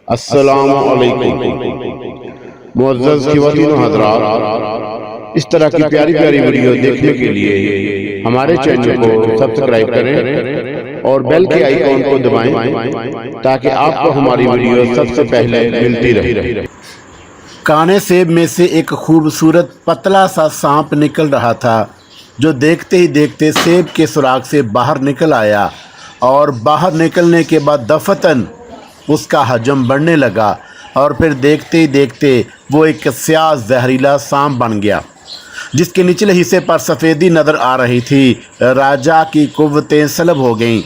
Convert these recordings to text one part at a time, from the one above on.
अस्सलामु अलैकुम मुअज़्ज़ज़ ख़वातीन व हज़रात, इस तरह की प्यारी प्यारी वीडियो देखने के लिए हमारे चैनल को सब्सक्राइब करें और बेल के आइकॉन को दबाएं ताकि आपको हमारी वीडियो सबसे पहले मिलती रहे। काने सेब में से एक खूबसूरत पतला सा सांप निकल रहा था, जो देखते ही देखते सेब के सुराख से बाहर निकल आया और बाहर निकलने के बाद दफतन उसका हजम बढ़ने लगा और फिर देखते ही देखते वो एक स्याह जहरीला सांप बन गया, जिसके निचले हिस्से पर सफ़ेदी नज़र आ रही थी। राजा की कुव्वतें सलब हो गईं।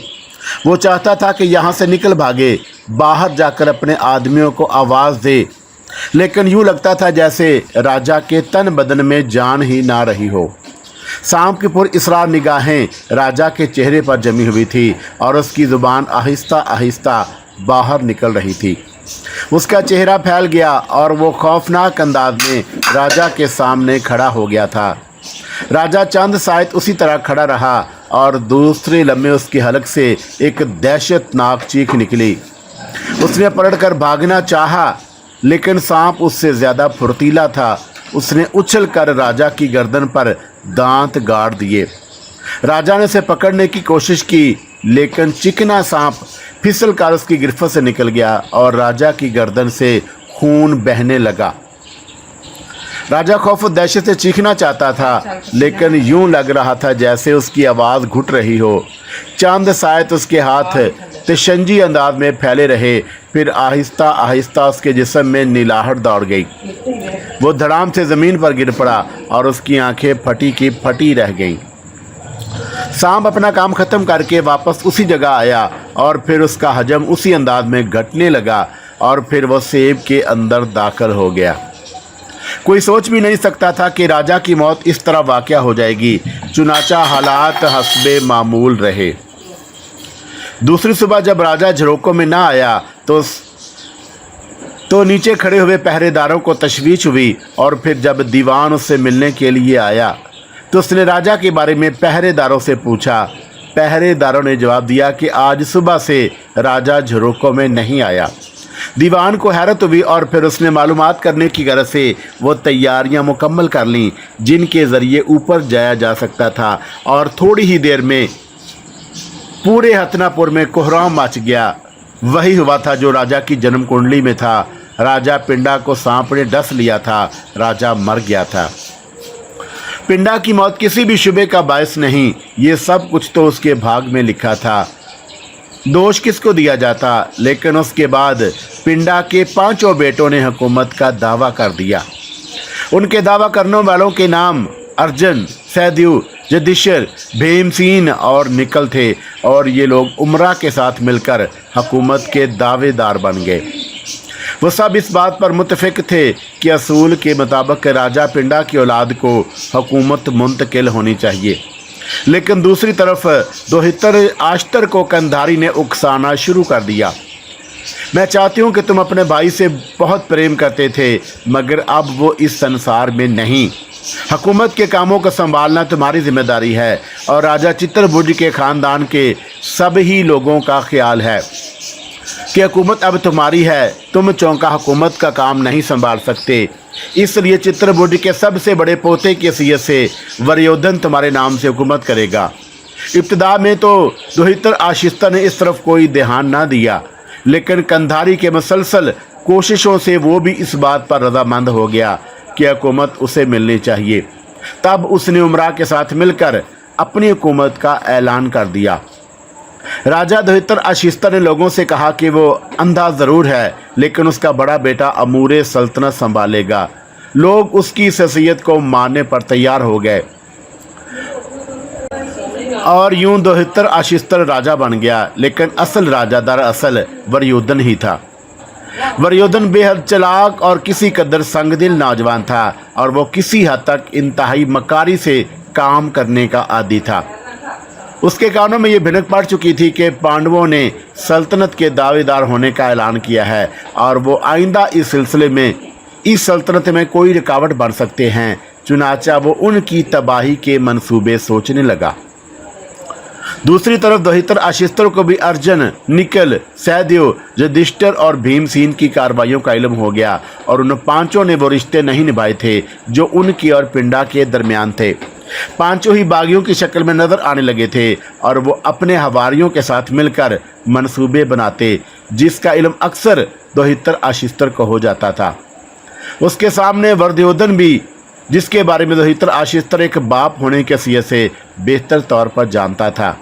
वो चाहता था कि यहाँ से निकल भागे, बाहर जाकर अपने आदमियों को आवाज़ दे, लेकिन यूँ लगता था जैसे राजा के तन बदन में जान ही ना रही हो। सांप की पुरइसरार निगाहें राजा के चेहरे पर जमी हुई थी और उसकी ज़ुबान आहिस्ता आहिस्ता बाहर निकल रही थी। उसका चेहरा फैल गया और वो खौफनाक अंदाज में राजा के सामने खड़ा हो गया था। राजा चंद शायद उसी तरह खड़ा रहा और दूसरे लम्हे उसके हलक से एक दहशतनाक चीख निकली। उसने पलटकर भागना चाहा, लेकिन सांप उससे ज़्यादा फुर्तीला था। उसने उछल कर राजा की गर्दन पर दांत गाड़ दिए। राजा ने उसे पकड़ने की कोशिश की, लेकिन चिकना सांप फिसल कर उसकी गिरफ्त से निकल गया और राजा की गर्दन से खून बहने लगा। राजा खौफ और दहशत से चीखना चाहता था, लेकिन यूं लग रहा था जैसे उसकी आवाज़ घुट रही हो। चांद शायद उसके हाथ तशंजी अंदाज में फैले रहे, फिर आहिस्ता आहिस्ता उसके जिस्म में नीलाहट दौड़ गई। वो धड़ाम से ज़मीन पर गिर पड़ा और उसकी आंखें फटी की फटी रह गईं। सांप अपना काम ख़त्म करके वापस उसी जगह आया और फिर उसका हजम उसी अंदाज में घटने लगा और फिर वो सेब के अंदर दाखिल हो गया। कोई सोच भी नहीं सकता था कि राजा की मौत इस तरह वाक़या हो जाएगी। चुनाचा हालात हस्बे मामूल रहे। दूसरी सुबह जब राजा झरोकों में ना आया तो नीचे खड़े हुए पहरेदारों को तशवीश हुई और फिर जब दीवान उससे मिलने के लिए आया तो उसने राजा के बारे में पहरेदारों से पूछा। पहरेदारों ने जवाब दिया कि आज सुबह से राजा झरोकों में नहीं आया। दीवान को हैरत हुई और फिर उसने मालूमात करने की गरज से वो तैयारियां मुकम्मल कर लीं जिनके ज़रिए ऊपर जाया जा सकता था, और थोड़ी ही देर में पूरे हथनापुर में कोहराम मच गया। वही हुआ था जो राजा की जन्म कुंडली में था। राजा पिंडा को सांप ने डस लिया था। राजा मर गया था। पिंडा की मौत किसी भी शुबे का बायस नहीं। ये सब कुछ तो उसके भाग में लिखा था। दोष किसको दिया जाता, लेकिन उसके बाद पिंडा के 5 बेटों ने हुकूमत का दावा कर दिया। उनके दावा करने वालों के नाम अर्जन, सैद्यू, जदिशर, भीमसीन और निकल थे, और ये लोग उमरा के साथ मिलकर हुकूमत के दावेदार बन गए। वो सब इस बात पर मुत्तफिक थे कि असूल के मुताबिक राजा पिंडा की औलाद को हुकूमत मुंतकिल होनी चाहिए, लेकिन दूसरी तरफ दोहितर आश्तर को कंधारी ने उकसाना शुरू कर दिया। मैं चाहती हूँ कि तुम अपने भाई से बहुत प्रेम करते थे, मगर अब वो इस संसार में नहीं। हुकूमत के कामों को संभालना तुम्हारी जिम्मेदारी है और राजा चित्रभुज के ख़ानदान के सभी लोगों का ख्याल है कि हुकूमत अब तुम्हारी है। तुम चौंका हुकूमत का काम नहीं संभाल सकते, इसलिए चित्रभुज के सबसे बड़े पोते की हैसियत से वरयोधन तुम्हारे नाम से हुकूमत करेगा। इब्तिदा में तो दोहितर आशिस्ता ने इस तरफ कोई ध्यान ना दिया, लेकिन कंधारी के मुसलसल कोशिशों से वो भी इस बात पर रजामंद हो गया कि हुकूमत उसे मिलनी चाहिए। तब उसने उमरा के साथ मिलकर अपनी हुकूमत का ऐलान कर दिया। राजा दोहितर आशिस्ता ने लोगों से कहा कि वो अंधा ज़रूर है, लेकिन उसका बड़ा बेटा अमूरे सल्तनत संभालेगा। लोग उसकी शख्सियत को मानने पर तैयार हो गए और यूं दोहितर आशिस्ता राजा बन गया, लेकिन असल राजा दरअसल वरयोधन ही था। वरयोधन बेहद चालाक और किसी कदर संगदिल नौजवान था, और वो किसी हद तक इंतहाई मकारी से काम करने का आदी था। उसके कानों में ये भिनक पड़ चुकी थी कि पांडवों ने सल्तनत के दावेदार होने का ऐलान किया है और वो आइंदा इस सिलसिले में इस सल्तनत में कोई रुकावट बन सकते हैं। चुनाचा वो उनकी तबाही के मंसूबे सोचने लगा। दूसरी तरफ दोहितर आशिस्तर को भी अर्जुन, निकल, सहदेव, युधिष्ठिर और भीमसेन की कार्रवाइयों का इल्म हो गया और उन पांचों ने वो रिश्ते नहीं निभाए थे जो उनकी और पिंडा के दरमियान थे। पांचों ही बागियों की शक्ल में नजर आने लगे थे और वो अपने हवारियों के साथ मिलकर मंसूबे बनाते, जिसका इल्म अक्सर दोहितर आशिस्तर को हो जाता था। उसके सामने वर्धयोधन भी, जिसके बारे में दोहितर आशिस्तर एक बाप होने की हैसियत से बेहतर तौर पर जानता था।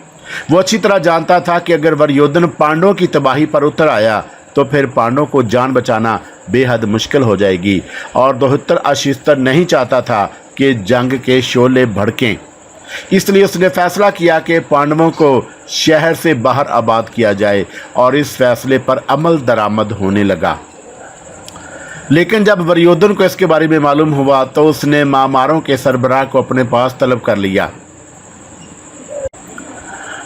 वो अच्छी तरह जानता था कि अगर वर्धयोधन पांडवों की तबाही पर उतर आया तो फिर पांडवों को जान बचाना बेहद मुश्किल हो जाएगी और दोहितर आशिस्तर नहीं चाहता था कि जंग के शोले भड़कें। इसलिए उसने फैसला किया कि पांडवों को शहर से बाहर आबाद किया जाए और इस फैसले पर अमल दरामद होने लगा। लेकिन जब वर्धयोधन को इसके बारे में मालूम हुआ तो उसने मामारों के सरबराह को अपने पास तलब कर लिया।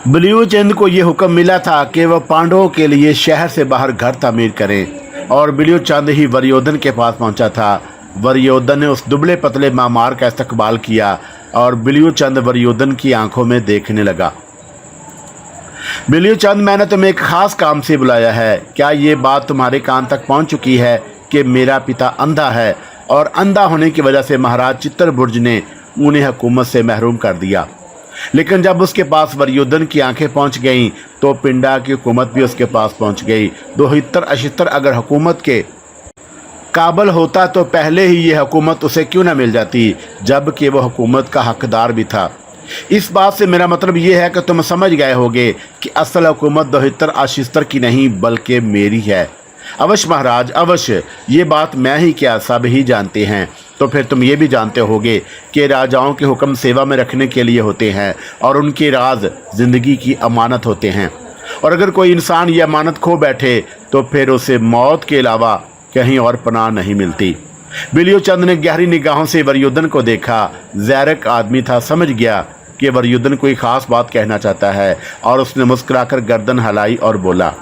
बिलियोचंद को यह हुक्म मिला था कि वह पांडवों के लिए शहर से बाहर घर तामीर करें और बिलियोचंद ही वर्धयोधन के पास पहुंचा था। वर्धयोधन ने उस दुबले पतले मामार का इस्तकबाल किया और बिलियोचंद वर्धयोधन की आंखों में देखने लगा। बिलियोचंद, मैंने तुम्हें एक खास काम से बुलाया है। क्या ये बात तुम्हारे कान तक पहुंच चुकी है कि मेरा पिता अंधा है और अंधा होने की वजह से महाराज चित्रबुर्ज ने उन्हें हुकूमत से महरूम कर दिया। लेकिन जब उसके पास वर्धयोधन की आंखें पहुंच गईं तो पिंडा की हुकूमत भी उसके पास पहुंच गई। दोहितर आशिस्तर अगर हुकूमत के काबिल होता तो पहले ही ये हुकूमत उसे क्यों न मिल जाती, जबकि वह हुकूमत का हकदार भी था। इस बात से मेरा मतलब ये है कि तुम समझ गए होगे कि असल हुकूमत दोहितर आशिस्तर की नहीं बल्कि मेरी है। अवश्य महाराज, अवश्य, ये बात मैं ही क्या सब ही जानते हैं। तो फिर तुम ये भी जानते होगे कि राजाओं के हुक्म सेवा में रखने के लिए होते हैं और उनके राज जिंदगी की अमानत होते हैं, और अगर कोई इंसान ये अमानत खो बैठे तो फिर उसे मौत के अलावा कहीं और पनाह नहीं मिलती। बिलियोचंद ने गहरी निगाहों से वर्धयोधन को देखा। ज़ैरक आदमी था, समझ गया कि वर्धयोधन कोई खास बात कहना चाहता है और उसने मुस्कुराकर गर्दन हिलाई और बोला,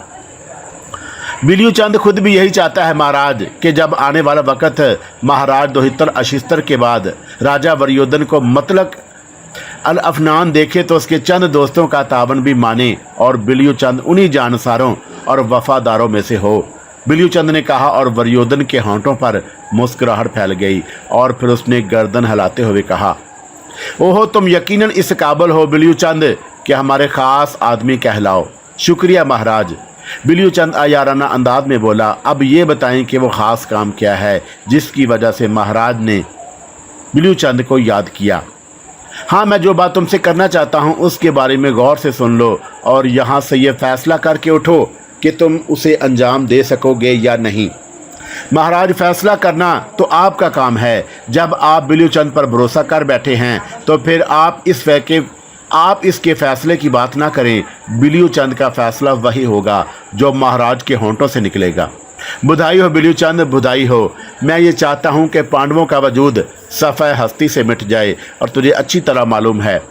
बिलियोचंद खुद भी यही चाहता है महाराज कि जब आने वाला वक्त महाराज दोहितर आशिस्तर के बाद राजा वर्धयोधन को मतलब अल अफनान देखे तो उसके चंद दोस्तों का तावन भी माने और बिलियोचंद उन्हीं जानसारों और वफादारों में से हो। बिलियोचंद ने कहा और वर्धयोधन के होंठों पर मुस्कुराहट फैल गई और फिर उसने गर्दन हिलाते हुए कहा, ओहो, तुम यकीनन इस काबिल हो बिलियोचंद कि हमारे खास आदमी कहलाओ। शुक्रिया महाराज। बिलियोचंद आयाराना अंदाज में बोला, अब ये बताएं कि वो ख़ास काम क्या है जिसकी वजह से महाराज ने बिलियोचंद को याद किया। हाँ, मैं जो बात तुमसे करना चाहता हूँ उसके बारे में गौर से सुन लो और यहाँ से ये फैसला करके उठो कि तुम उसे अंजाम दे सकोगे या नहीं। महाराज, फैसला करना तो आपका काम है। जब आप बिलियोचंद पर भरोसा कर बैठे हैं तो फिर आप इसके फैसले की बात ना करें। बिलियोचंद का फैसला वही होगा जो महाराज के होंठों से निकलेगा। बधाई हो बिलियोचंद, बधाई हो। मैं ये चाहता हूँ कि पांडवों का वजूद सफ़े हस्ती से मिट जाए और तुझे अच्छी तरह मालूम है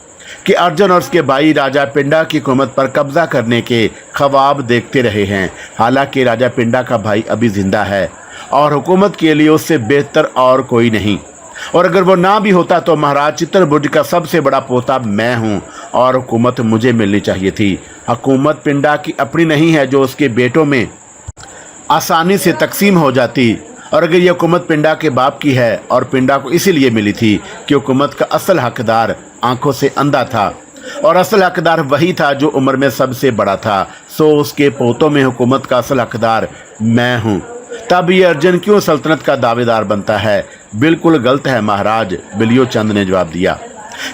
कि अर्जुन और उसके भाई राजा पिंडा की हुकूमत पर कब्जा करने के ख्वाब देखते रहे हैं। हालांकि राजा पिंडा का भाई अभी जिंदा है और हुकूमत के लिए उससे बेहतर और कोई नहीं, और अगर वो ना भी होता तो महाराज चित्रबुर्ज का सबसे बड़ा पोता मैं हूँ और हुकूमत मुझे मिलनी चाहिए थी। हुकूमत पिंडा की अपनी नहीं है जो उसके बेटों में आसानी से तकसीम हो जाती, और अगर ये हुकूमत पिंडा के बाप की है और पिंडा को इसीलिए मिली थी कि हुकूमत का असल हकदार आंखों से अंधा था और असल हकदार वही था जो उम्र में सबसे बड़ा था, सो उसके पोतों में हुकूमत का असल हकदार मैं हूँ। तब ये अर्जुन क्यों सल्तनत का दावेदार बनता है? बिल्कुल गलत है महाराज, बिलियोचंद ने जवाब दिया।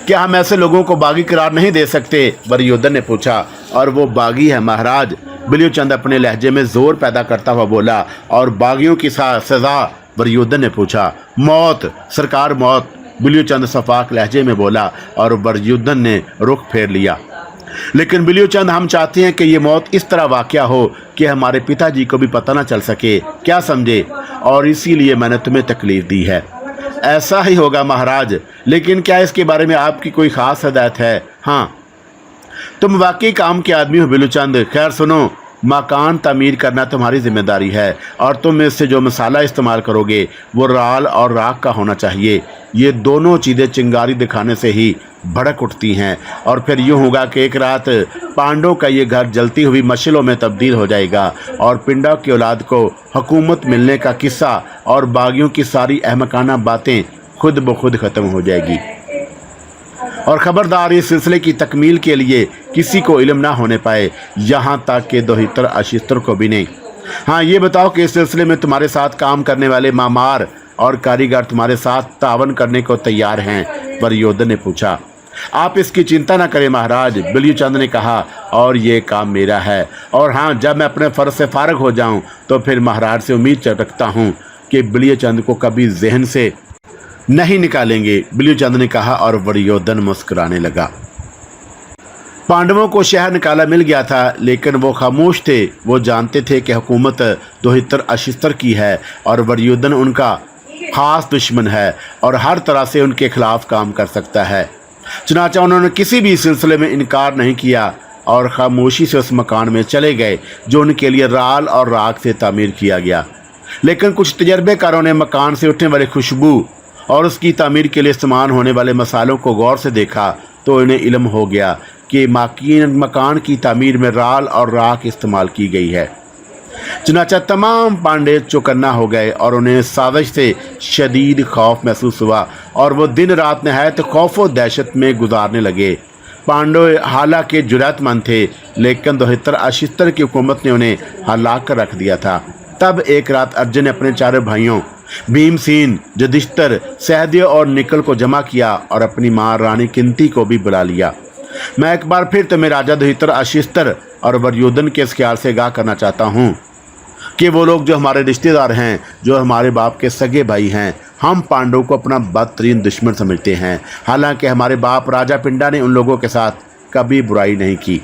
क्या हम ऐसे लोगों को बागी करार नहीं दे सकते? वर्धयोधन ने पूछा। और वो बागी है महाराज, बिलियोचंद अपने लहजे में जोर पैदा करता हुआ बोला। और बागियों की सजा? वर्धयोधन ने पूछा। मौत सरकार, मौत, बिलियोचंद सफाक लहजे में बोला और वर्धयोधन ने रुख फेर लिया। लेकिन बिलियोचंद, हम चाहते हैं कि ये मौत इस तरह वाक़या हो कि हमारे पिताजी को भी पता ना चल सके, क्या समझे? और इसीलिए मैंने तुम्हें तकलीफ दी है। ऐसा ही होगा महाराज, लेकिन क्या इसके बारे में आपकी कोई ख़ास हिदायत है? हाँ, तुम वाकई काम के आदमी हो बिलियोचंद। खैर सुनो, मकान तामीर करना तुम्हारी जिम्मेदारी है और तुम इससे जो मसाला इस्तेमाल करोगे वो राल और राख का होना चाहिए। ये दोनों चीज़ें चिंगारी दिखाने से ही भड़क उठती हैं और फिर यूं होगा कि एक रात पांडवों का ये घर जलती हुई मशालों में तब्दील हो जाएगा और पिंडा की औलाद को हुकूमत मिलने का किस्सा और बागियों की सारी अहमकाना बातें खुद ब खुद ख़त्म हो जाएगी। और ख़बरदार, इस सिलसिले की तकमील के लिए किसी को इल्म ना होने पाए, यहाँ तक कि दोहितर अशिस्तर को भी नहीं। हाँ, ये बताओ कि इस सिलसिले में तुम्हारे साथ काम करने वाले मामार और कारीगर तुम्हारे साथ तावन करने को तैयार हैं? वरयोधन ने पूछा। आप इसकी चिंता न करें महाराज, बिल्यूचंद ने कहा, और ये काम मेरा है। और हाँ, जब मैं अपने फ़र्ज से फारग हो जाऊं तो फिर महाराज से उम्मीद रखता हूं कि बिल्यूचंद को कभी जहन से नहीं निकालेंगे, बिल्यूचंद ने कहा। और वरयोधन मुस्कुराने लगा। पांडवों को शहर निकाला मिल गया था, लेकिन वो खामोश थे। वो जानते थे कि हुकूमत दोहितर अशिस्तर की है और वरयोधन उनका खास दुश्मन है और हर तरह से उनके खिलाफ काम कर सकता है। चुनाचा उन्होंने किसी भी सिलसिले में इनकार नहीं किया और खामोशी से उस मकान में चले गए जो उनके लिए राल और राख से तामीर किया गया। लेकिन कुछ तजर्बेकारों ने मकान से उठने वाली खुशबू और उसकी तामीर के लिए इस्तेमाल होने वाले मसालों को गौर से देखा तो इन्हें इल्म हो गया कि मकान की तामीर में राल और राख इस्तेमाल की गई है। चुनाचा तमाम पांडे चौकन्ना हो गए और उन्हें साजिश से शदीद खौफ महसूस हुआ और वो दिन रात नहायत खौफ व दहशत में गुजारने लगे। पांडव हालांकि जुरअतमंद थे, लेकिन दोहितर अशिस्तर की हुकूमत ने उन्हें हला कर रख दिया था। तब एक रात अर्जुन ने अपने चारों भाइयों भीमसेन, युधिष्ठिर, सहदेव और निकल को जमा किया और अपनी माँ रानी कुंती को भी बुला लिया। मैं एक बार फिर तुम्हें राजा दोहितर अशिस्तर और वरयोधन के इस ख्याल से आगाह करना चाहता हूँ कि वो लोग जो हमारे रिश्तेदार हैं, जो हमारे बाप के सगे भाई हैं, हम पांडवों को अपना बदतरीन दुश्मन समझते हैं। हालांकि हमारे बाप राजा पिंडा ने उन लोगों के साथ कभी बुराई नहीं की।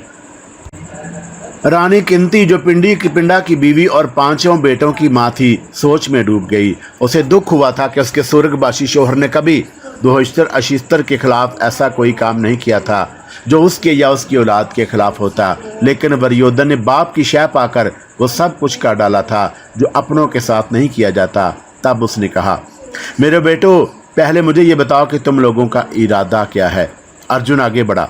रानी कुंती, जो पिंडा की बीवी और 5 बेटों की माँ थी, सोच में डूब गई। उसे दुख हुआ था कि उसके स्वर्गवासी शोहर ने कभी दोहितर अशिस्तर के खिलाफ ऐसा कोई काम नहीं किया था जो उसके या उसकी औलाद के खिलाफ होता। लेकिन वरयोधन ने बाप की शय पाकर वो सब कुछ कर डाला था जो अपनों के साथ नहीं किया जाता। तब उसने कहा, मेरे बेटो, पहले मुझे ये बताओ कि तुम लोगों का इरादा क्या है। अर्जुन आगे बढ़ा।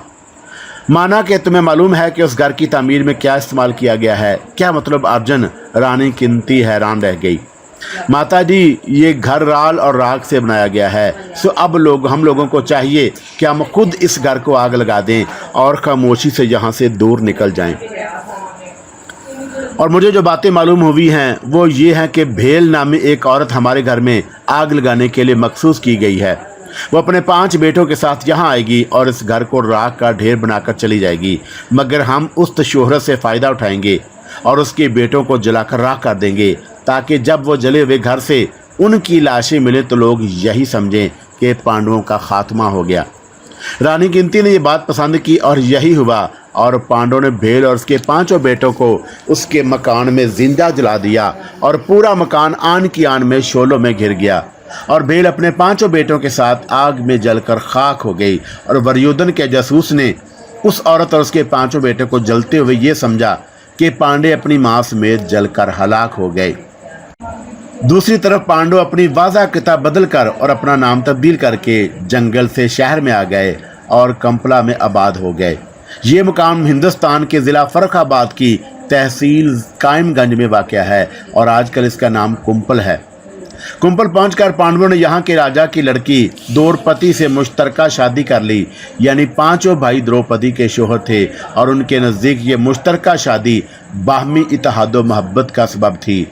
माना कि तुम्हें मालूम है कि उस घर की तामीर में क्या इस्तेमाल किया गया है। क्या मतलब अर्जुन? रानी कुंती हैरान रह गई। माता जी, ये घर राल और राख से बनाया गया है। सो अब हम लोगों को चाहिए कि हम खुद इस घर को आग लगा दें और खामोशी से यहाँ से दूर निकल जाएं। और मुझे जो बातें मालूम हुई हैं वो ये हैं कि भेल नामी एक औरत हमारे घर में आग लगाने के लिए मखसूस की गई है। वो अपने 5 बेटों के साथ यहाँ आएगी और इस घर को राख का ढेर बनाकर चली जाएगी, मगर हम उस शोहरत से फ़ायदा उठाएंगे और उसके बेटों को जलाकर राख कर देंगे, ताकि जब वो जले हुए घर से उनकी लाशें मिले तो लोग यही समझें कि पांडवों का खात्मा हो गया। रानी कुंती ने ये बात पसंद की और यही हुआ, और पांडवों ने भेल और उसके 5 बेटों को उसके मकान में जिंदा जला दिया और पूरा मकान आन की आन में शोलों में घिर गया। और भेल अपने 5 बेटों के साथ आग में जलकर खाक हो गई। और वरयोधन के जासूस ने उस औरत और उसके 5 बेटों को जलते हुए ये समझा कि पांडे अपनी मां समेत जलकर हलाक हो गए। दूसरी तरफ पांडव अपनी वाजा किताब बदल कर और अपना नाम तब्दील करके जंगल से शहर में आ गए और कंपला में आबाद हो गए। ये मुकाम हिंदुस्तान के ज़िला फर्रुखाबाद की तहसील कायमगंज में वाक़या है और आजकल इसका नाम कुंपल है। कुंपल पहुंचकर पांडवों ने यहाँ के राजा की लड़की द्रौपदी से मुश्तरका शादी कर ली। यानी 5 भाई द्रौपदी के शोहर थे और उनके नज़दीक ये मुश्तरका शादी बाहमी इत्तेहाद व मोहब्बत का सबब थी।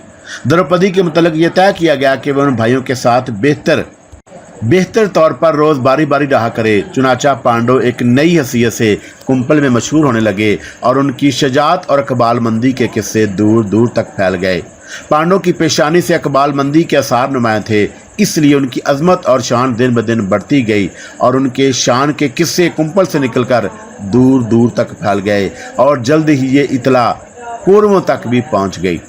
द्रौपदी के मुतल्लिक़ ये तय किया गया कि वह उन भाइयों के साथ बेहतर तौर पर रोज़ बारी बारी रहा करे। चुनाचा पांडव एक नई हैसियत से कुंपल में मशहूर होने लगे और उनकी शजात और इकबालमंदी के किस्से दूर दूर तक फैल गए। पांडवों की पेशानी से इकबालमंदी के आसार नुमायां थे, इसलिए उनकी अजमत और शान दिन ब दिन बढ़ती गई और उनके शान के किस्से कुंपल से निकलकर दूर दूर तक फैल गए और जल्द ही ये इतला कौरवों तक भी पहुंच गई।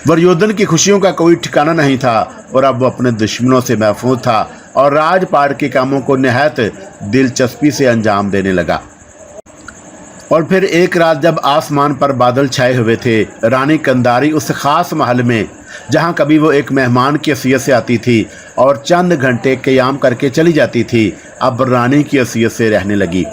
वरयोधन की खुशियों का कोई ठिकाना नहीं था और अब वो अपने दुश्मनों से महफूज था और राजपाट के कामों को निहायत दिलचस्पी से अंजाम देने लगा। और फिर एक रात जब आसमान पर बादल छाए हुए थे, रानी कंदारी उस ख़ास महल में जहाँ कभी वो एक मेहमान की हैसियत से आती थी और चंद घंटे क़याम करके चली जाती थी, अब रानी की हैसियत से रहने लगी।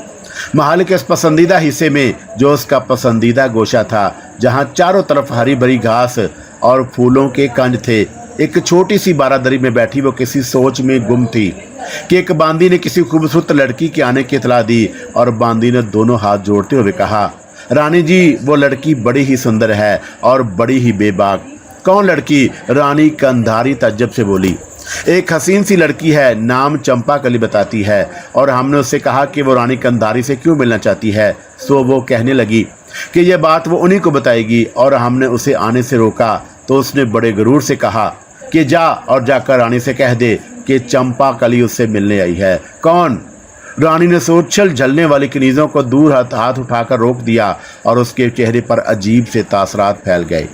महल के इस पसंदीदा हिस्से में जो उसका पसंदीदा गोशा था, जहाँ चारों तरफ हरी भरी घास और फूलों के कंज थे, एक छोटी सी बारादरी में बैठी वो किसी सोच में गुम थी कि एक बांदी ने किसी खूबसूरत लड़की के आने की इतला दी और बांदी ने दोनों हाथ जोड़ते हुए कहा, रानी जी, वो लड़की बड़ी ही सुंदर है और बड़ी ही बेबाक। कौन लड़की? रानी कंधारी तज्जब से बोली। एक हसीन सी लड़की है, नाम चंपाकली बताती है, और हमने उससे कहा कि वो रानी कंधारी से क्यों मिलना चाहती है। सो वो कहने लगी कि यह बात वो उन्हीं को बताएगी, और हमने उसे आने से रोका तो उसने बड़े गुरूर से कहा कि जा और जाकर रानी से कह दे कि चंपाकली उससे मिलने आई है। कौन? रानी ने सोचल झलने वाली कनीज़ों को दूर हाथ उठाकर रोक दिया और उसके चेहरे पर अजीब से तासरात फैल गए।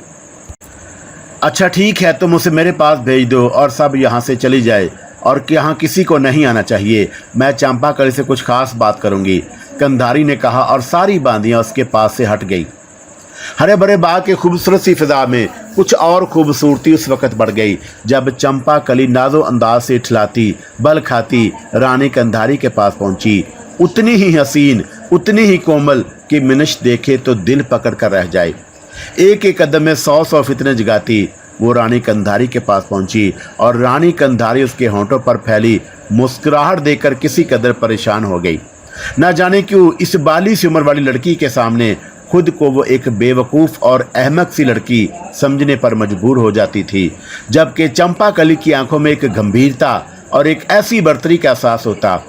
अच्छा ठीक है, तुम उसे मेरे पास भेज दो और सब यहाँ से चली जाए, और यहाँ किसी को नहीं आना चाहिए। मैं चंपाकली से कुछ खास बात करूँगी, कंधारी ने कहा, और सारी बांदियाँ उसके पास से हट गई। हरे भरे बाग के खूबसूरत सी फिजा में कुछ और खूबसूरती उस वक़्त बढ़ गई जब चंपाकली नाजो अंदाज से ठिलाती बल खाती रानी कंधारी के पास पहुंची। उतनी ही हसीन, उतनी ही कोमल कि मिनश देखे तो दिल पकड़ कर रह जाए। एक एक कदम में 100 फितने जगाती वो रानी कंधारी के पास पहुंची, और रानी कंधारी उसके होंठों पर फैली मुस्कुराहट देकर किसी कदर परेशान हो गई। न जाने क्यों इस बाली सी उम्र वाली लड़की के सामने खुद को वो एक बेवकूफ़ और अहमक सी लड़की समझने पर मजबूर हो जाती थी, जबकि चंपाकली की आंखों में एक गंभीरता और एक ऐसी बर्तरी का एहसास होता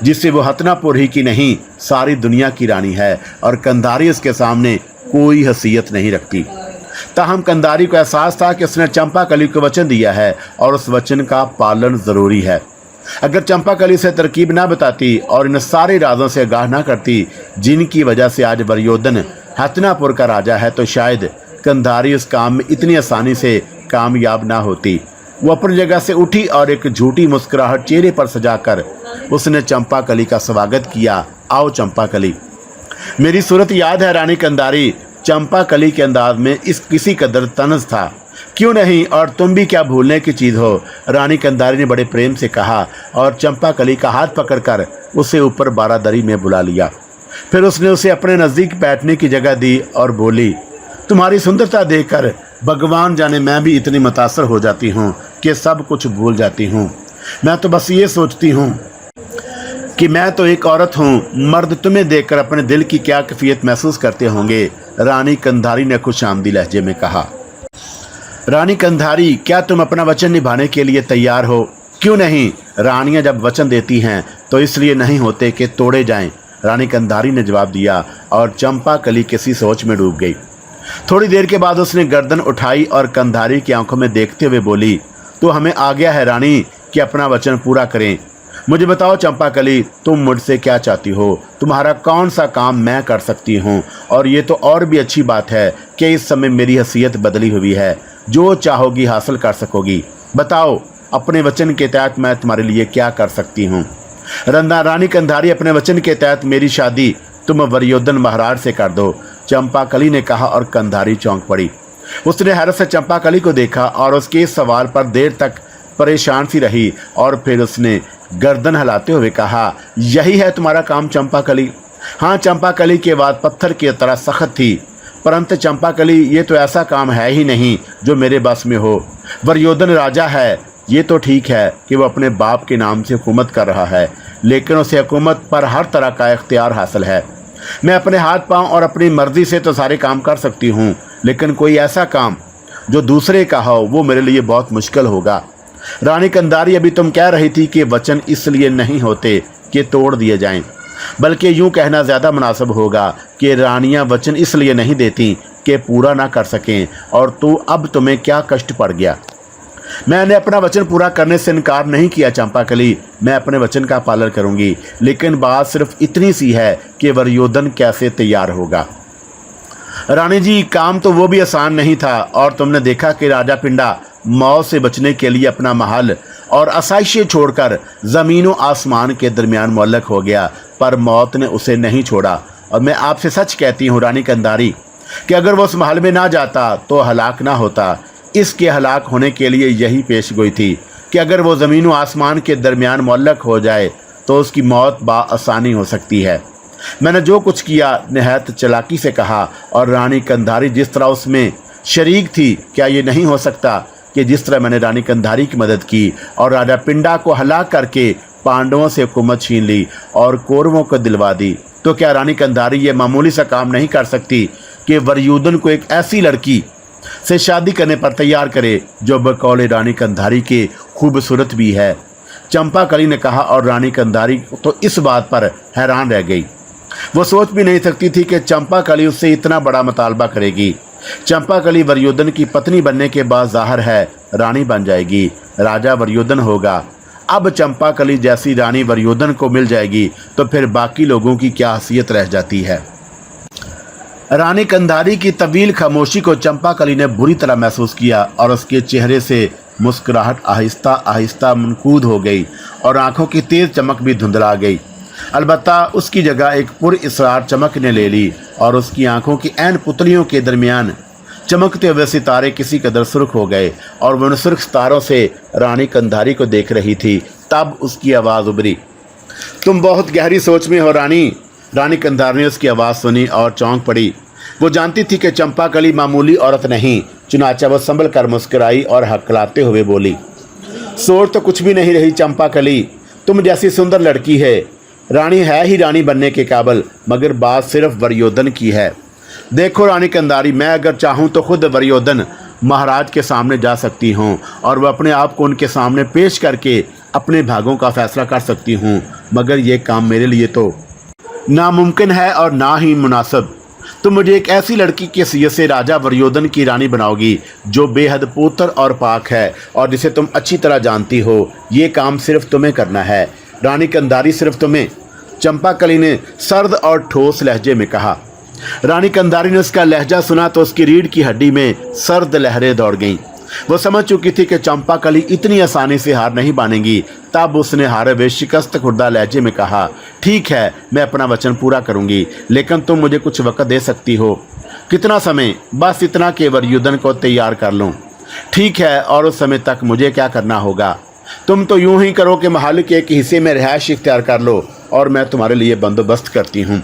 जिससे वो हतनापुर ही की नहीं, सारी दुनिया की रानी है, और कंधारी उसके सामने कोई हैसियत नहीं रखती। ताहम कंधारी को एहसास था कि उसने चंपाकली को वचन दिया है और उस वचन का पालन ज़रूरी है। अगर चंपाकली से तरकीब ना बताती और इन सारे राजों से आगाह ना करती जिनकी वजह से आज वरयोधन हतनापुर का राजा है, तो शायद कंधारी उस काम में इतनी आसानी से कामयाब ना होती। वो अपनी जगह से उठी और एक झूठी मुस्कुराहट चेहरे पर सजाकर उसने चंपाकली का स्वागत किया। आओ चंपाकली। मेरी सूरत याद है रानी कंधारी? चंपाकली के अंदाज में इस किसी कदर तनज था। क्यों नहीं, और तुम भी क्या भूलने की चीज़ हो, रानी कंधारी ने बड़े प्रेम से कहा, और चंपाकली का हाथ पकड़कर उसे ऊपर बारादरी में बुला लिया। फिर उसने उसे अपने नज़दीक बैठने की जगह दी और बोली, तुम्हारी सुंदरता देखकर भगवान जाने मैं भी इतनी मुतासर हो जाती हूँ कि सब कुछ भूल जाती हूँ। मैं तो बस ये सोचती हूँ कि मैं तो एक औरत हूँ, मर्द तुम्हें देखकर अपने दिल की क्या कैफियत महसूस करते होंगे। रानी कंधारी ने खुशामदी लहजे में कहा। रानी कंधारी, क्या तुम अपना वचन निभाने के लिए तैयार हो? क्यों नहीं, रानियां जब वचन देती हैं तो इसलिए नहीं होते कि तोड़े जाएं, रानी कंधारी ने जवाब दिया, और चंपाकली किसी सोच में डूब गई। थोड़ी देर के बाद उसने गर्दन उठाई और कंधारी की आंखों में देखते हुए बोली, तो हमें आ गया है रानी कि अपना वचन पूरा करें। मुझे बताओ चंपाकली, तुम मुझसे क्या चाहती हो? तुम्हारा कौन सा काम मैं कर सकती हूँ? और ये तो और भी अच्छी बात है कि इस समय मेरी हैसियत बदली हुई है, जो चाहोगी हासिल कर सकोगी। बताओ, अपने वचन के तहत मैं तुम्हारे लिए क्या कर सकती हूँ? रानी कंधारी, अपने वचन के तहत मेरी शादी तुम वरयोधन महाराज से कर दो, चंपाकली ने कहा, और कंधारी चौंक पड़ी। उसने हैरत से चंपाकली को देखा और उसके इस सवाल पर देर तक परेशान सी रही, और फिर उसने गर्दन हिलाते हुए कहा, यही है तुम्हारा काम चंपाकली? हाँ, चंपाकली की बात पत्थर की तरह सख्त थी, परंतु चंपाकली, ये तो ऐसा काम है ही नहीं जो मेरे बस में हो। वरयोधन राजा है, ये तो ठीक है कि वो अपने बाप के नाम से हुकूमत कर रहा है, लेकिन उसे हुकूमत पर हर तरह का इख्तियार हासिल है। मैं अपने हाथ पांव और अपनी मर्जी से तो सारे काम कर सकती हूँ, लेकिन कोई ऐसा काम जो दूसरे का हो वो मेरे लिए बहुत मुश्किल होगा। रानी कंधारी, अभी तुम कह रही थी कि वचन इसलिए नहीं होते कि तोड़ दिए जाएं, बल्कि यूँ कहना ज़्यादा मुनासिब होगा कि रानियाँ वचन इसलिए नहीं देती कि पूरा ना कर सकें, और तो अब तुम्हें क्या कष्ट पड़ गया? मैंने अपना वचन पूरा करने से इनकार नहीं किया चंपाकली, मैं अपने वचन का पालन करूंगी, लेकिन बात सिर्फ इतनी सी है कि वरयोधन कैसे तैयार होगा। रानी जी, काम तो वो भी आसान नहीं था, और तुमने देखा कि राजा पिंडा मौत से बचने के लिए अपना महल और आसाइशें छोड़कर ज़मीनों आसमान के दरमियान मुअल्लक हो गया, पर मौत ने उसे नहीं छोड़ा। और मैं आपसे सच कहती हूँ रानी कंधारी कि अगर वो उस महल में ना जाता तो हलाक ना होता। इसके हलाक होने के लिए यही पेशगोई थी कि अगर वो ज़मीन व आसमान के दरमियान मुअल्लक हो जाए तो उसकी मौत आसानी हो सकती है। मैंने जो कुछ किया निहायत चालाकी से कहा और रानी कंधारी जिस तरह उसमें शरीक थी, क्या ये नहीं हो सकता कि जिस तरह मैंने रानी कंधारी की मदद की और राजा पिंडा को हलाक करके पांडवों से हुकूमत छीन ली और कौरवों को दिलवा दी, तो क्या रानी कंधारी ये मामूली सा काम नहीं कर सकती कि वरयुधन को एक ऐसी लड़की से शादी करने पर तैयार करे जो बकौल रानी कंधारी के खूबसूरत भी है? चंपाकली ने कहा और रानी कंधारी तो इस बात पर हैरान रह गई। वो सोच भी नहीं सकती थी कि चंपाकली उससे इतना बड़ा मुतालबा करेगी। चंपाकली वरयुधन की पत्नी बनने के बाद जाहिर है रानी बन जाएगी, राजा वरयुधन होगा। अब चंपाकली जैसी रानी वरयुधन को मिल जाएगी तो फिर बाकी लोगों की क्या हैसियत रह जाती है। रानी कंधारी की तवील खामोशी को चंपाकली ने बुरी तरह महसूस किया और उसके चेहरे से मुस्कुराहट आहिस्ता आहिस्ता मनकूद हो गई और आंखों की तेज चमक भी धुंधला गई। अलबत्ता उसकी जगह एक पुरइसरार चमक ने ले ली और उसकी आंखों की ऐन पुतलियों के दरमियान चमकते हुए सितारे किसी कदर सुर्ख हो गए और वह उन सुर्ख सितारों से रानी कंधारी को देख रही थी। तब उसकी आवाज़ उभरी, तुम बहुत गहरी सोच में हो रानी। रानी कंधारी ने उसकी आवाज़ सुनी और चौंक पड़ी। वो जानती थी कि चंपाकली मामूली औरत नहीं, चुनाचा वो संभल कर मुस्कुराई और हकलाते हुए बोली, सोच तो कुछ भी नहीं रही चंपाकली, तुम जैसी सुंदर लड़की है रानी है ही रानी बनने के काबिल, मगर बात सिर्फ वरयुधन की है। देखो रानी कंधारी, मैं अगर चाहूँ तो खुद वरयुधन महाराज के सामने जा सकती हूँ और वह अपने आप को उनके सामने पेश करके अपने भागों का फैसला कर सकती हूँ, मगर ये काम मेरे लिए तो नामुमकिन है और ना ही मुनासिब। तुम मुझे एक ऐसी लड़की की हैसियत से राजा वरयुधन की रानी बनाओगी जो बेहद पुत्र और पाक है और जिसे तुम अच्छी तरह जानती हो। ये काम सिर्फ तुम्हें करना है रानी कंधारी, सिर्फ तुम्हें। चंपाकली ने सर्द और ठोस लहजे में कहा। रानी कंधारी ने उसका लहजा सुना तो उसकी रीढ़ की हड्डी में सर्द लहरें दौड़ गईं। वो समझ चुकी थी कि चंपाकली इतनी आसानी से हार नहीं मानेगी। तब उसने हारे हुए शिकस्त खुर्दा लहजे में कहा, ठीक है, मैं अपना वचन पूरा करूंगी, लेकिन तुम मुझे कुछ वक्त दे सकती हो। कितना समय? बस इतना कि वरयुधन को तैयार कर लूँ। ठीक है, और उस समय तक मुझे क्या करना होगा? तुम तो यूं ही करो कि महल के एक हिस्से में रिहाइश इख्तियार कर लो और मैं तुम्हारे लिए बंदोबस्त करती हूँ।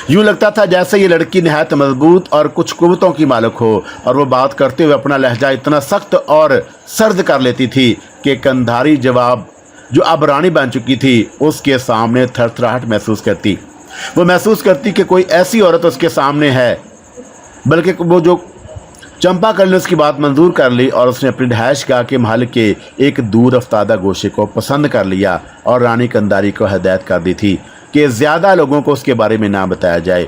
यूं लगता था जैसे ये लड़की निहायत मजबूत और कुछ कुव्वतों की मालिक हो और वो बात करते हुए अपना लहजा इतना सख्त और सर्द कर लेती थी कि कंधारी जवाब जो अब रानी बन चुकी थी उसके सामने थरथराहट महसूस करती। वो महसूस करती कि कोई ऐसी औरत उसके सामने है, बल्कि वो जो चंपाकली ने उसकी बात मंजूर कर ली और उसने अपनी रिहाइश गाह के महल के एक दूर अफ्तादा गोशे को पसंद कर लिया और रानी कंधारी को हिदायत कर दी थी कि ज़्यादा लोगों को उसके बारे में ना बताया जाए।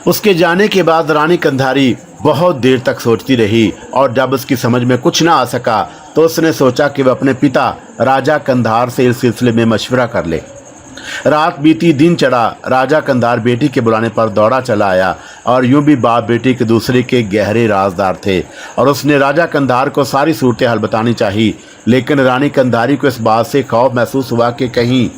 उसके जाने के बाद रानी कंधारी बहुत देर तक सोचती रही और जब उसकी समझ में कुछ ना आ सका तो उसने सोचा कि वह अपने पिता राजा कंधार से इस सिलसिले में मशवरा कर ले। रात बीती, दिन चढ़ा। राजा कंधार बेटी के बुलाने पर दौड़ा चला आया और यूं भी बाप बेटी के दूसरे के गहरे राजदार थे और उसने राजा कंधार को सारी सूरत हाल बतानी चाहिए, लेकिन रानी कंधारी को इस बात से खौफ महसूस हुआ कि कहीं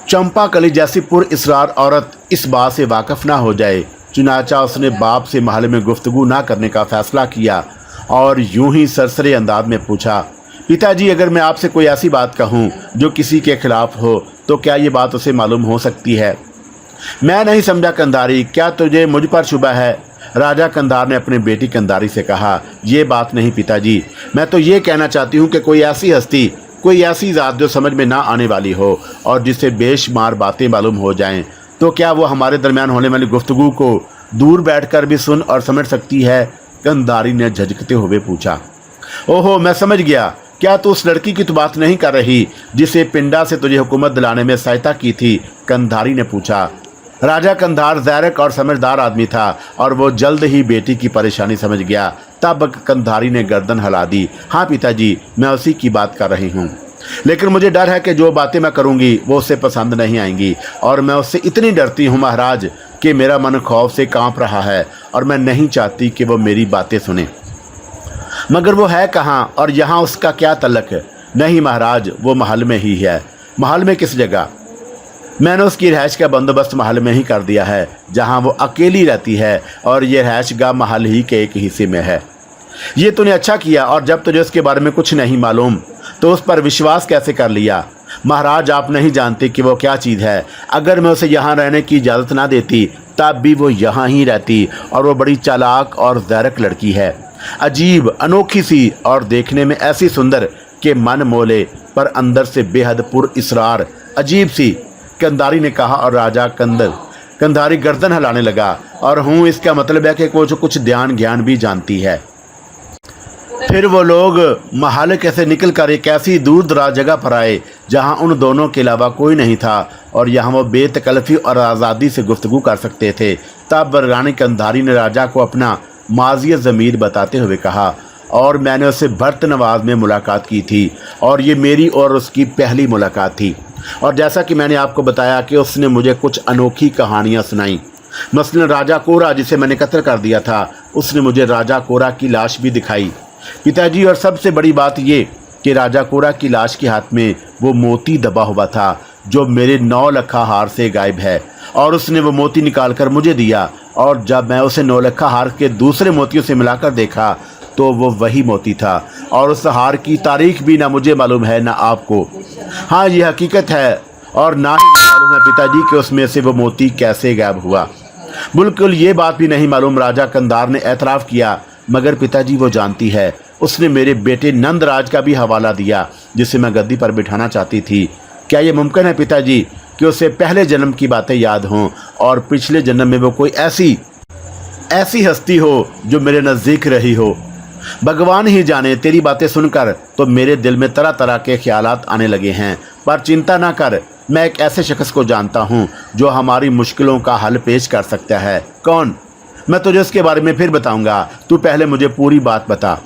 चंपाकली जैसी पुरइसरार औरत इस बात से वाकिफ ना हो जाए। चुनाचा उसने बाप से महल में गुफ्तगू ना करने का फैसला किया और यूं ही सरसरे अंदाज में पूछा, पिताजी, अगर मैं आपसे कोई ऐसी बात कहूं जो किसी के खिलाफ हो तो क्या ये बात उसे मालूम हो सकती है? मैं नहीं समझा कंधारी, क्या तुझे मुझ पर शुबा है? राजा कंधार ने अपनी बेटी कंधारी से कहा, ये बात नहीं पिताजी, मैं तो ये कहना चाहती हूँ कि कोई ऐसी हस्ती, कोई ऐसी ज़ात जो समझ में ना आने वाली हो और जिसे बेशुमार बातें मालूम हो जाएं, तो क्या वो हमारे दरमियान होने वाली गुफ्तगू को दूर बैठकर भी सुन और समझ सकती है? कंधारी ने झिझकते हुए पूछा। ओहो, मैं समझ गया, क्या तू उस लड़की की तो बात नहीं कर रही जिसे पिंडा से तुझे हुकूमत दिलाने में सहायता की थी? कंधारी ने पूछा। राजा कंधार ज़ैरक और समझदार आदमी था और वो जल्द ही बेटी की परेशानी समझ गया। तब कंधारी ने गर्दन हिला दी। हाँ पिताजी, मैं उसी की बात कर रही हूँ, लेकिन मुझे डर है कि जो बातें मैं करूँगी वो उसे पसंद नहीं आएंगी और मैं उससे इतनी डरती हूँ महाराज कि मेरा मन खौफ से कांप रहा है और मैं नहीं चाहती कि वो मेरी बातें सुने। मगर वो है कहाँ और यहाँ उसका क्या तल्लक है? नहीं महाराज, वो महल में ही है। महल में किस जगह? मैंने उसकी रिहाइश का बंदोबस्त महल में ही कर दिया है जहाँ वो अकेली रहती है और ये रिहाइश गाह महल ही के एक हिस्से में है। ये तूने अच्छा किया, और जब तुझे उसके बारे में कुछ नहीं मालूम तो उस पर विश्वास कैसे कर लिया? महाराज, आप नहीं जानते कि वो क्या चीज़ है। अगर मैं उसे यहाँ रहने की इजाज़त ना देती तब भी वो यहाँ ही रहती, और वो बड़ी चालाक और ज़ैरक लड़की है, अजीब, अनोखी सी, और देखने में ऐसी सुंदर कि मन मोले, पर अंदर से बेहद पुरइसरार, अजीब सी, कंधारी ने कहा। और राजा कंधारी गर्दन हिलाने लगा। और हूँ, इसका मतलब है कि वो जो कुछ ध्यान ज्ञान भी जानती है। फिर वो लोग महालके से निकलकर एक ऐसी दूर दराज जगह पर आए जहाँ उन दोनों के अलावा कोई नहीं था, और यहाँ वो बेतकल्फ़ी और आज़ादी से गुफ्तगू कर सकते थे। तब रानी कंधारी ने राजा को अपना माज़ी ज़मीर बताते हुए कहा, और मैंने उससे भर्त नवाज में मुलाकात की थी, और ये मेरी और उसकी पहली मुलाकात थी। और जैसा कि मैंने आपको बताया कि उसने मुझे कुछ अनोखी कहानियाँ सुनाई। मसलन राजा कोरा, जिसे मैंने कत्ल कर दिया था, उसने मुझे राजा कोरा की लाश भी दिखाई पिताजी। और सबसे बड़ी बात ये कि राजा कोरा की लाश के हाथ में वो मोती दबा हुआ था जो मेरे 9 लखा हार से गायब है, और उसने वो मोती निकाल कर मुझे दिया। और जब मैं उसे 9 लखा हार के दूसरे मोतियों से मिलाकर देखा तो वो वही मोती था, और उस हार की तारीख भी ना मुझे मालूम है ना आपको। हाँ, ये हकीकत है, और ना ही मालूम है पिताजी कि उसमें से वो मोती कैसे गायब हुआ। बिल्कुल ये बात भी नहीं मालूम, राजा कंधार ने एतराफ़ किया। मगर पिताजी, वो जानती है, उसने मेरे बेटे नंदराज का भी हवाला दिया जिसे मैं गद्दी पर बिठाना चाहती थी। क्या ये मुमकिन है पिताजी कि उसे पहले जन्म की बातें याद हों, और पिछले जन्म में वो कोई ऐसी हस्ती हो जो मेरे नज़दीक रही हो? भगवान ही जाने। तेरी बातें सुनकर तो मेरे दिल में तरह तरह के ख्यालात आने लगे हैं। पर चिंता ना कर, मैं एक ऐसे शख्स को जानता हूँ जो हमारी मुश्किलों का हल पेश कर सकता है। कौन? मैं तुझे उसके बारे में फिर बताऊंगा, तू पहले मुझे पूरी बात बता।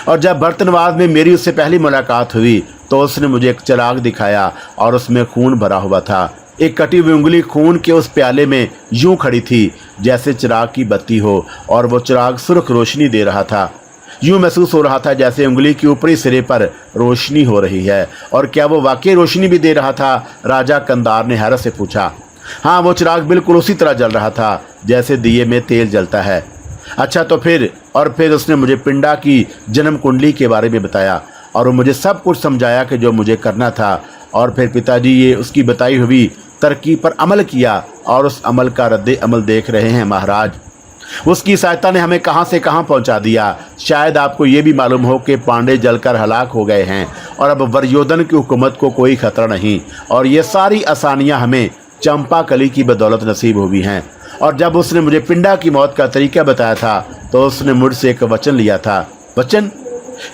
और जब बर्तनवाज में मेरी उससे पहली मुलाकात हुई तो उसने मुझे एक चिराग दिखाया, और उसमें खून भरा हुआ था। एक कटी हुई उंगली खून के उस प्याले में यूं खड़ी थी जैसे चिराग की बत्ती हो, और वो चिराग सुर्ख रोशनी दे रहा था। यूं महसूस हो रहा था जैसे उंगली के ऊपरी सिरे पर रोशनी हो रही है। और क्या वो वाकई रोशनी भी दे रहा था? राजा कंधार ने हैरत से पूछा। हाँ, वो चिराग बिल्कुल उसी तरह जल रहा था जैसे दिए में तेल जलता है। अच्छा, तो फिर? और फिर उसने मुझे पिंडा की जन्म कुंडली के बारे में बताया, और वो मुझे सब कुछ समझाया कि जो मुझे करना था। और फिर पिताजी, ये उसकी बताई हुई तरकीब पर अमल किया, और उस अमल का रद्द अमल देख रहे हैं महाराज। उसकी सहायता ने हमें कहां से कहां पहुंचा दिया। शायद आपको ये भी मालूम हो कि पांडे जलकर हलाक हो गए हैं, और अब वरयोधन की हुकूमत को कोई खतरा नहीं, और ये सारी आसानियां हमें चंपा कली की बदौलत नसीब हुई हैं। और जब उसने मुझे पिंडा की मौत का तरीका बताया था तो उसने मुझसे एक वचन लिया था। वचन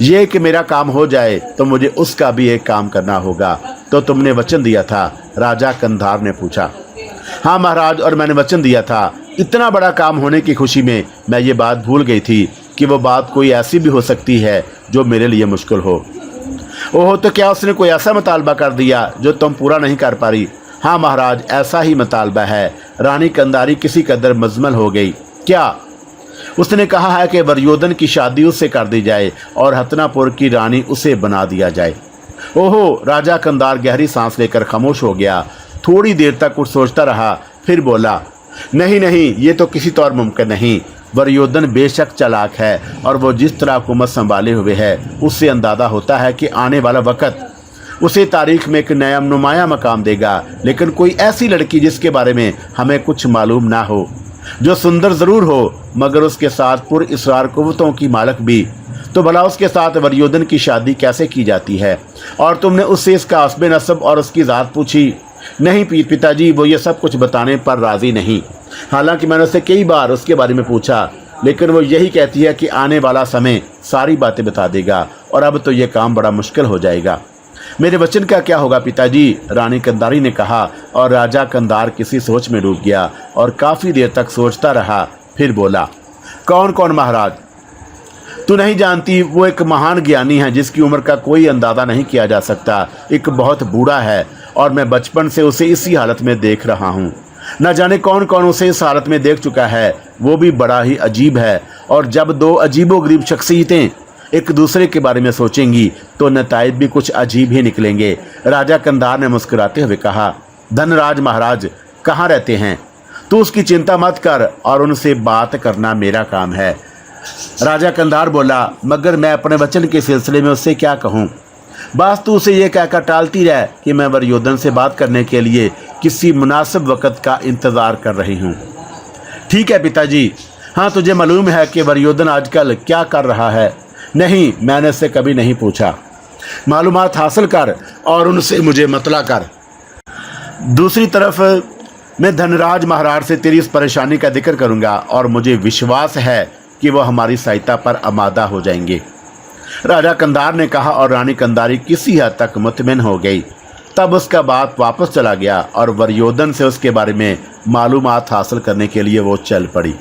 ये कि मेरा काम हो जाए तो मुझे उसका भी एक काम करना होगा। तो तुमने वचन दिया था? राजा कंधार ने पूछा। हाँ महाराज, और मैंने वचन दिया था। इतना बड़ा काम होने की खुशी में मैं ये बात भूल गई थी कि वो बात कोई ऐसी भी हो सकती है जो मेरे लिए मुश्किल हो। ओह, तो क्या उसने कोई ऐसा मुतालबा कर दिया जो तुम पूरा नहीं कर पा रही? हाँ महाराज, ऐसा ही मुतालबा है। रानी कंधारी किसी कदर मजमल हो गई। क्या? उसने कहा है कि वरयोधन की शादी उससे कर दी जाए और हतनापुर की रानी उसे बना दिया जाए। ओहो! राजा कंधार गहरी सांस लेकर खामोश हो गया। थोड़ी देर तक कुछ सोचता रहा, फिर बोला, नहीं नहीं, ये तो किसी तौर मुमकिन नहीं। वरयोधन बेशक चालाक है, और वो जिस तरह हुकूमत संभाले हुए है उससे अंदाज़ा होता है कि आने वाला वक्त उसे तारीख में एक नया नुमाया मकाम देगा। लेकिन कोई ऐसी लड़की जिसके बारे में हमें कुछ मालूम ना हो, जो सुंदर ज़रूर हो मगर उसके साथ पुरइसरार कुव्वतों की मालक भी, तो भला उसके साथ वरयोधन की शादी कैसे की जाती है? और तुमने उससे इसका हस्ब नसब और उसकी ज़ात पूछी? नहीं पिताजी, वो ये सब कुछ बताने पर राज़ी नहीं। हालांकि मैंने उससे कई बार उसके बारे में पूछा, लेकिन वो यही कहती है कि आने वाला समय सारी बातें बता देगा, और अब तो ये काम बड़ा मुश्किल हो जाएगा। मेरे वचन का क्या होगा पिताजी? रानी कंधारी ने कहा, और राजा कंधार किसी सोच में डूब गया और काफ़ी देर तक सोचता रहा। फिर बोला, कौन कौन महाराज? तू नहीं जानती, वो एक महान ज्ञानी है जिसकी उम्र का कोई अंदाज़ा नहीं किया जा सकता। एक बहुत बूढ़ा है, और मैं बचपन से उसे इसी हालत में देख रहा हूँ। न जाने कौन कौन उसे इस हालत में देख चुका है। वो भी बड़ा ही अजीब है, और जब दो अजीबोगरीब शख्सियतें एक दूसरे के बारे में सोचेंगी तो नताइज भी कुछ अजीब ही निकलेंगे। राजा कंधार ने मुस्कुराते हुए कहा, धनराज महाराज कहाँ रहते हैं? तू उसकी चिंता मत कर, और उनसे बात करना मेरा काम है। राजा कंधार बोला, मगर मैं अपने वचन के सिलसिले में उससे क्या कहूँ? बस तू उसे ये कहकर टालती रह कि मैं वरयोधन से बात करने के लिए किसी मुनासिब वक़्त का इंतज़ार कर रही हूँ। ठीक है पिताजी। हाँ, तुझे मालूम है कि वरयोधन आजकल क्या कर रहा है? नहीं, मैंने उससे कभी नहीं पूछा। मालूमात हासिल कर और उनसे मुझे मतला कर। दूसरी तरफ मैं धनराज महाराज से तेरी इस परेशानी का जिक्र करूँगा और मुझे विश्वास है कि वह हमारी सहायता पर आमादा हो जाएंगे। राजा कंधार ने कहा और रानी कंधारी किसी हद तक मुतमिन हो गई। तब उसका बात वापस चला गया और वरयोधन से उसके बारे में मालूमात हासिल करने के लिए वो चल पड़ी।